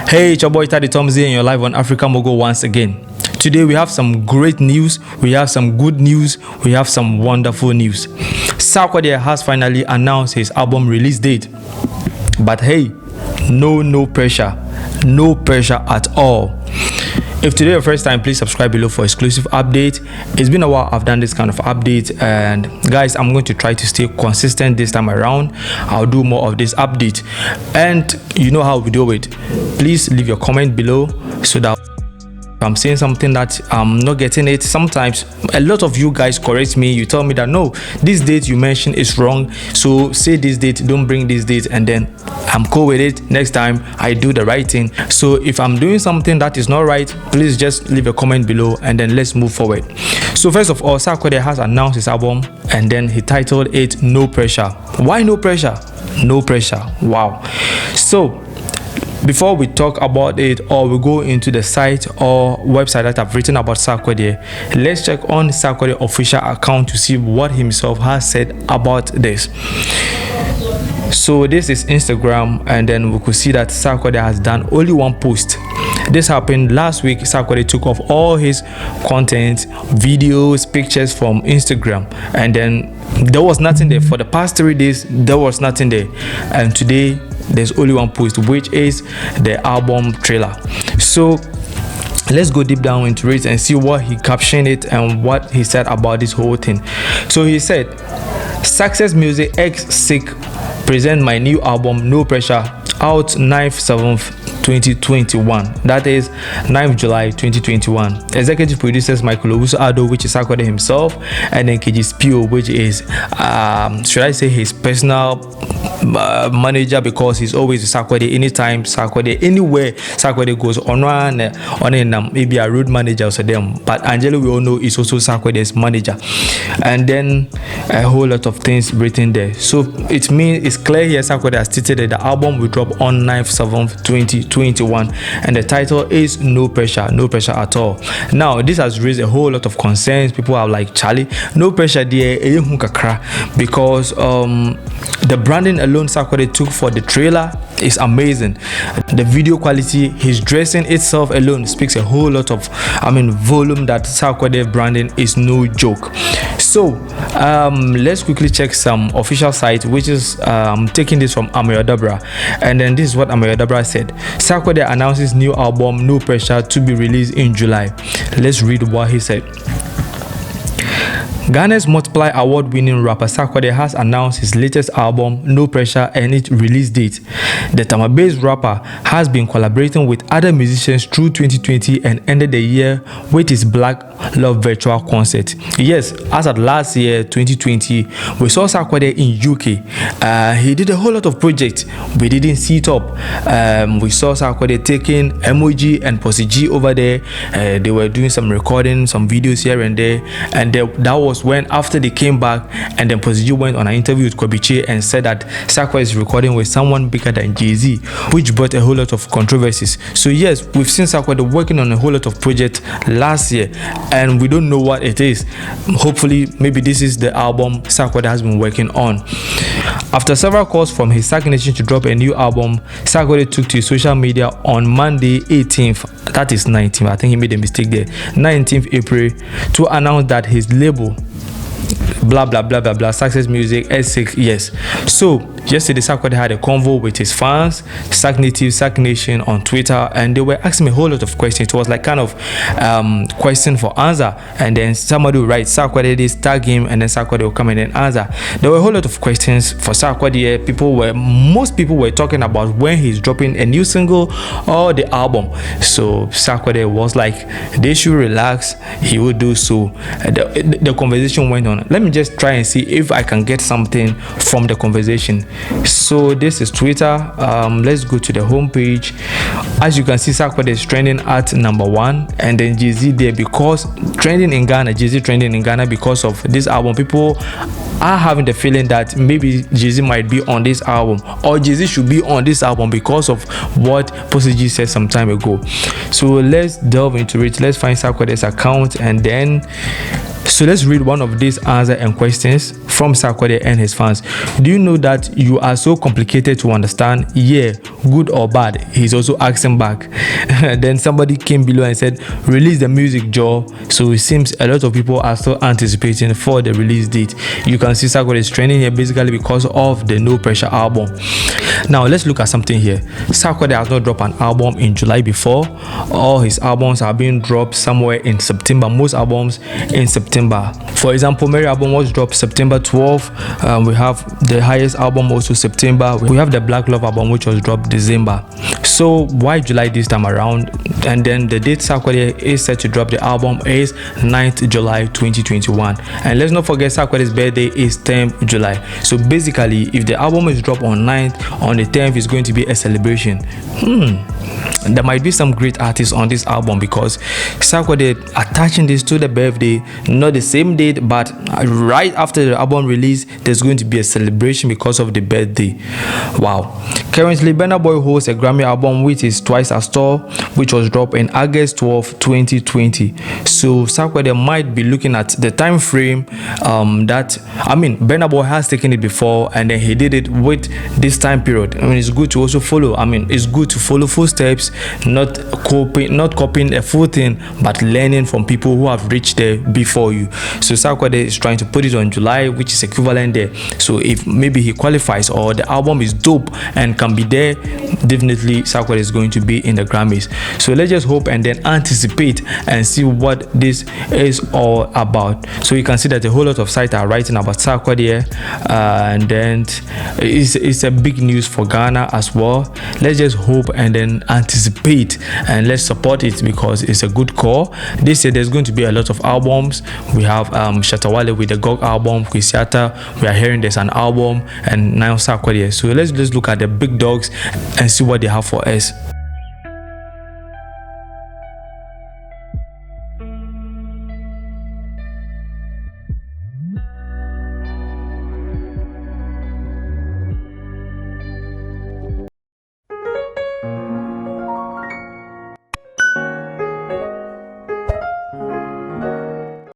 Hey, it's your boy taddithomas here and you're live on Africa Mogul once again. Today we have some great news, we have some good news, we have some wonderful news. Sarkodie has finally announced his album release date. But hey, no pressure at all. If today your first time, please subscribe below for exclusive update. It's been a while I've done this kind of update, and guys, I'm going to try to stay consistent this time around. I'll do more of this update, and you know how we do it. Please leave your comment below so that if I'm saying something that I'm not getting it. Sometimes a lot of you guys correct me. You tell me that no, this date you mentioned is wrong, so say this date, don't bring this date, and then I'm cool with it. Next time I do the right thing. So if I'm doing something that is not right, please just leave a comment below and then let's move forward. So first of all, Sarkodie has announced his album and then he titled it No Pressure. Why no pressure? No pressure. Wow. So before we talk about it or we go into the site or website that I've written about Sarkodie, let's check on Sarkodie official account to see what himself has said about this. So this is Instagram, and then we could see that Sarkodie has done only one post. This happened last week. Sarkodie took off all his content, videos, pictures from Instagram, and then there was nothing there. For the past 3 days, there was nothing there, and today there's only one post, which is the album trailer. So let's go deep down into it and see what he captioned it and what he said about this whole thing. So he said, "Success Music X Sick present my new album No Pressure, out 9th 7th 2021. That is 9th July 2021. Executive producers Michael Ado, which is Sarkodie himself, and then KG Spio, which is should I say his personal manager, because he's always with Sarkodie. Anytime Sarkodie, anywhere Sarkodie goes on maybe a road manager or them. But Angelo, we all know, is also Sarkodie's manager, and then a whole lot of things written there. So it means it's clear here Sarkodie has stated that the album will drop on 9th 7th 2021, and the title is No Pressure at all. Now this has raised a whole lot of concerns. People are like, Charlie, no pressure there, because the branding alone Sarkodie took for the trailer is amazing. The video quality, his dressing itself alone speaks a whole lot of volume that Sarkodie branding is no joke. So let's quickly check some official site, which is taking this from Amayodabra, and then this is what Amayodabra said. Sarkodie announces new album No Pressure to be released in July. Let's read what he said. Ghana's multiply award-winning rapper Sarkodie has announced his latest album No Pressure and its release date. The Tama-based rapper has been collaborating with other musicians through 2020 and ended the year with his Black Love virtual concert. Yes, as at last year 2020, we saw Sarkodie in UK. He did a whole lot of projects. We didn't see it up. We saw Sarkodie taking MOG and Posigi over there. They were doing some recording, some videos here and there, and that was when after they came back, and then Posigi went on an interview with Kobiche and said that Sarkodie is recording with someone bigger than Jay-Z, which brought a whole lot of controversies. So yes, we've seen Sarkodie working on a whole lot of projects last year, and we don't know what it is. Hopefully maybe this is the album Sarkodie has been working on. After several calls from his Sark Nation to drop a new album, Sarkodie took to his social media on Monday 18th, that is 19th, I think he made a mistake there, 19th April, to announce that his label blah blah blah blah blah Success Music S6, yes. So yesterday Sarkodie had a convo with his fans, Sark Native, Sark Nation on Twitter, and they were asking me a whole lot of questions. It was like kind of question for answer, and then somebody would write Sarkodie this, tag him, and then Sarkodie will come and then answer. There were a whole lot of questions for Sarkodie. Most people were talking about when he's dropping a new single or the album. So Sarkodie was like, they should relax, he will do so. The conversation went on. Let me just try and see if I can get something from the conversation. So this is Twitter. Let's go to the homepage. As you can see, Sarkodie is trending at #1, and then Jay-Z there, because trending in Ghana, Jay-Z trending in Ghana because of this album. People are having the feeling that maybe Jay-Z might be on this album, or Jay-Z should be on this album because of what Posigi said some time ago. So let's delve into it. Let's find Sarkodie's account and then So let's read one of these answers and questions from Sarkodie and his fans. Do you know that you are so complicated to understand? Yeah, good or bad? He's also asking back. Then somebody came below and said, release the music, Joe. So it seems a lot of people are still anticipating for the release date. You can see Sarkodie is trending here basically because of the No Pressure album. Now let's look at something here. Sarkodie has not dropped an album in July before. All his albums are being dropped somewhere in September. Most albums in September. For example, Mary album was dropped September 12th. We have the Highest album also September. We have the Black Love album which was dropped December. So why July this time around? And then the date Sarkodie is set to drop the album is 9th July 2021. And let's not forget Sarkodie's birthday is 10th July. So basically, if the album is dropped on 9th, on the 10th is going to be a celebration. There might be some great artists on this album because Sarkodie attaching this to the birthday, not the same date, but right after the album release, there's going to be a celebration because of the birthday. Wow. Currently, Burna Boy holds a Grammy album which is Twice as Tall, which was dropped in August 12, 2020. So Sarkodie might be looking at the time frame Burna Boy has taken it before and then he did it with this time period. It's good to also follow. It's good to follow footsteps, not copying a full thing, but learning from people who have reached there before you. So Sarkodie is trying to put it on July, which is equivalent there. So if maybe he qualifies or the album is dope and can be there, definitely Sarkodie is going to be in the Grammys. So let's just hope and then anticipate and see what this is all about. So you can see that a whole lot of sites are writing about Sarkodie, and then it's a big news for Ghana as well. Let's just hope and then anticipate and let's support it because it's a good call. This year there's going to be a lot of albums. We have Shatawale with the GOG album, Kwesiata, we are hearing there's an album, and now Sarkodie. So let's look at the big dogs and see what they have for us.